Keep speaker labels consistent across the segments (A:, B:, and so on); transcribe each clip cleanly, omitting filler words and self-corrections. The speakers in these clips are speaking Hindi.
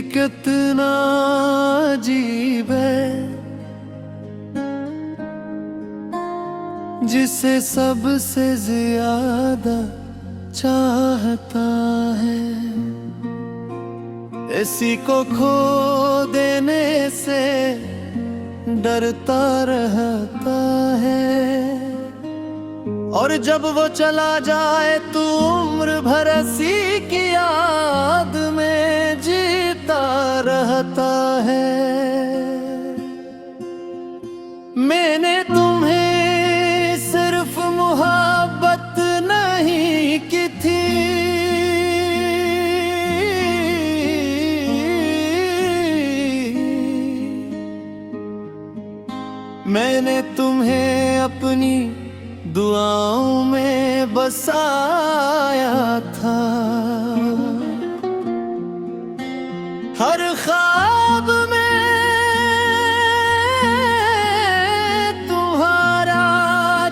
A: कितना अजीब है जिसे सबसे ज्यादा चाहता है, इसी को खो देने से डरता रहता है। और जब वो चला जाए तो उम्र भर इसी की याद में जीता रहता है। मैंने तुम्हें सिर्फ मोहब्बत नहीं की थी, मैंने तुम्हें अपनी दुआओं में बसाया था। हर ख्वाब में तुम्हारा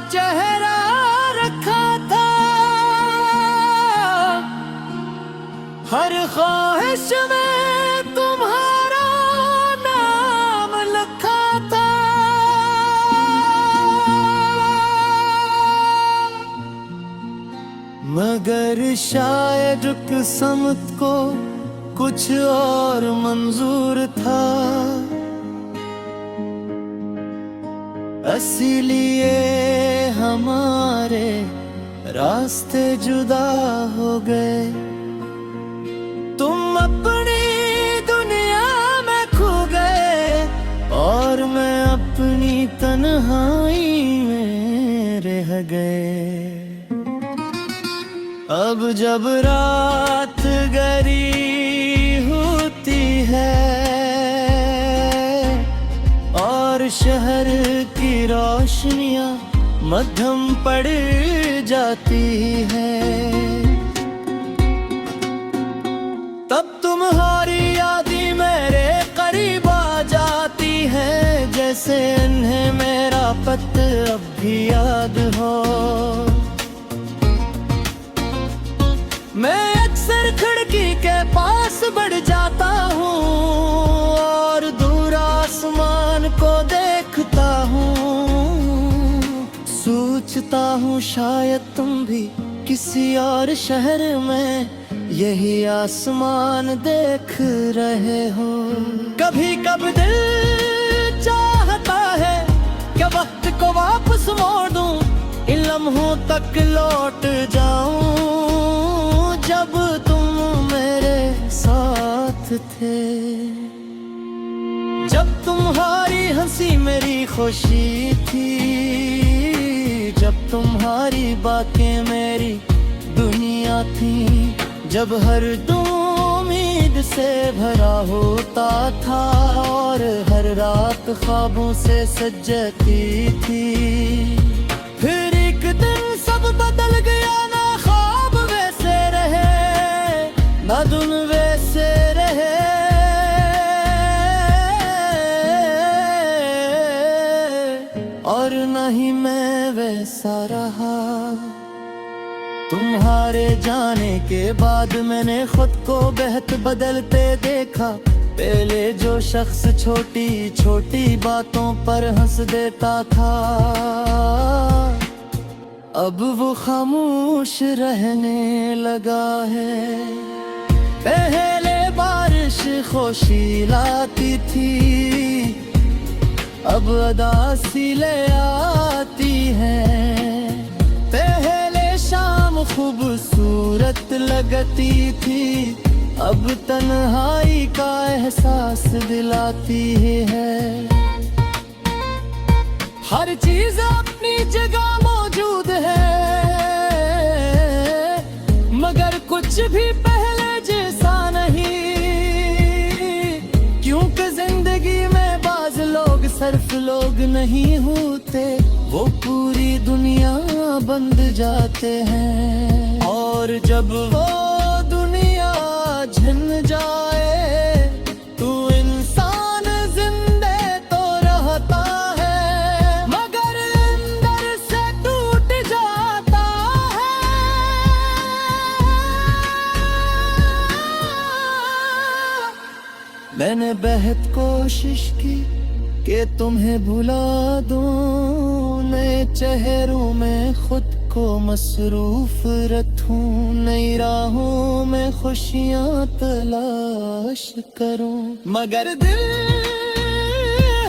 A: चेहरा रखा था, हर ख्वाहिश में तुम्हारा नाम लिखा था। मगर शायद किस्मत को कुछ और मंजूर था, इसीलिए हमारे रास्ते जुदा हो गए। तुम अपनी दुनिया में खो गए और मैं अपनी तन्हाई में रह गए। अब जब रात गहरी होती है और शहर की रोशनियां मध्यम पड़ जाती है, तब तुम्हारी यादें मेरे करीब आ जाती है, जैसे इन्हें मेरा पत्र अब भी याद हो। मैं अक्सर खिड़की के पास बढ़ जाता हूँ और दूर आसमान को देखता हूँ। सोचता हूँ शायद तुम भी किसी और शहर में यही आसमान देख रहे हो। कभी कभी दिल चाहता है कि वक्त को वापस मोड़ दूं, इन लम्हों तक लौट जाऊं जब तुम मेरे साथ थे। जब तुम्हारी हंसी मेरी खुशी थी, जब तुम्हारी बातें मेरी दुनिया थी, जब हर दम उम्मीद से भरा होता था और हर रात ख्वाबों से सजती थी। फिर एक दिन सब बदल गया, ना ख्वाब वैसे रहे, ना धुन वैसे रहे, और न ही मैं वैसा रहा। तुम्हारे जाने के बाद मैंने खुद को बेहद बदलते देखा। पहले जो शख्स छोटी छोटी बातों पर हंस देता था, अब वो खामोश रहने लगा है। पहले बारिश खुशी लाती थी, अब उदासी ले आती है। पहले शाम खूबसूरत लगती थी, अब तन्हाई का एहसास दिलाती है। हर चीज अपनी जगह मौजूद है, मगर कुछ भी पहले जैसा नहीं। क्योंकि जिंदगी में बाज लोग सिर्फ लोग नहीं होते, वो पूरी दुनिया बंद जाते हैं। और जब वो दुनिया झन जाए तो इंसान जिंदे तो रहता है, मगर अंदर से टूट जाता है। मैंने बेहद कोशिश की कि तुम्हें भुला दूं, नए चेहरों में खुद को मसरूफ रखूं, नई राहों में खुशियां तलाश करूं, मगर दिल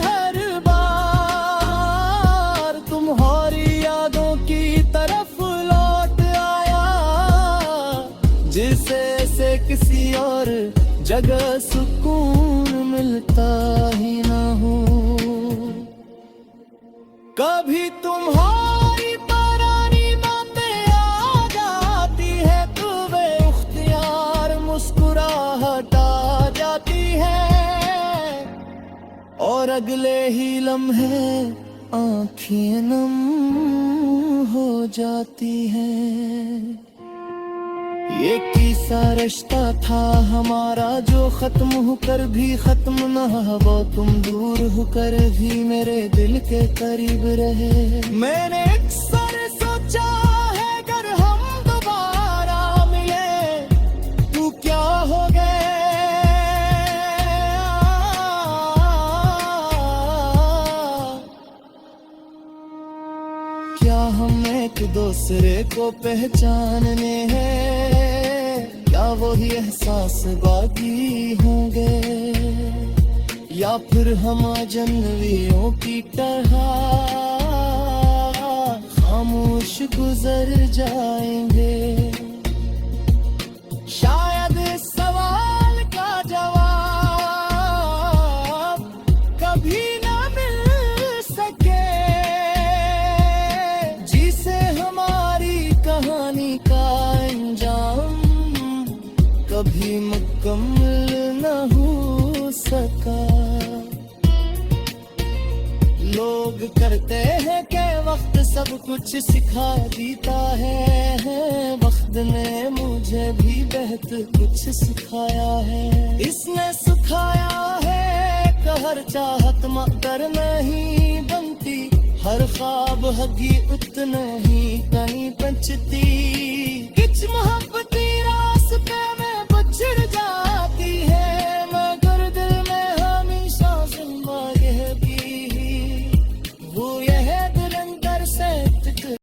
A: हर बार तुम्हारी यादों की तरफ लौट आया, जिसे से किसी और जगह सुकून मिलता ही ना हो। कभी तुम्हारी पुरानी बातें आ जाती है, तू बेख्तियार मुस्कुराहट आ जाती है, और अगले ही लम्हे आँखें नम हो जाती हैं। ये किसा रिश्ता था हमारा जो खत्म होकर भी खत्म न हुआ, तुम दूर होकर भी मेरे दिल के करीब रहे। मैंने अक्सर सोचा है अगर हम दोबारा मिले तू क्या हो गए, क्या हम एक दूसरे को पहचानने हैं, क्या वही एहसास बाकी होंगे, या फिर हम अजनबियों की तरह खामोश गुजर जाएंगे। शायद इस सवाल का जवाब कभी ना मिल सके, जिसे हमारी कहानी का अंजाम कभी मुकम्मल न हो सका। लोग करते हैं कि वक्त सब कुछ सिखा देता है, वक्त ने मुझे भी बहुत कुछ सिखाया है। इसने सिखाया है कि हर चाहत मगर नहीं बनती, हर ख्वाब हगी उतना ही कहीं बचती, कुछ मोहब्बत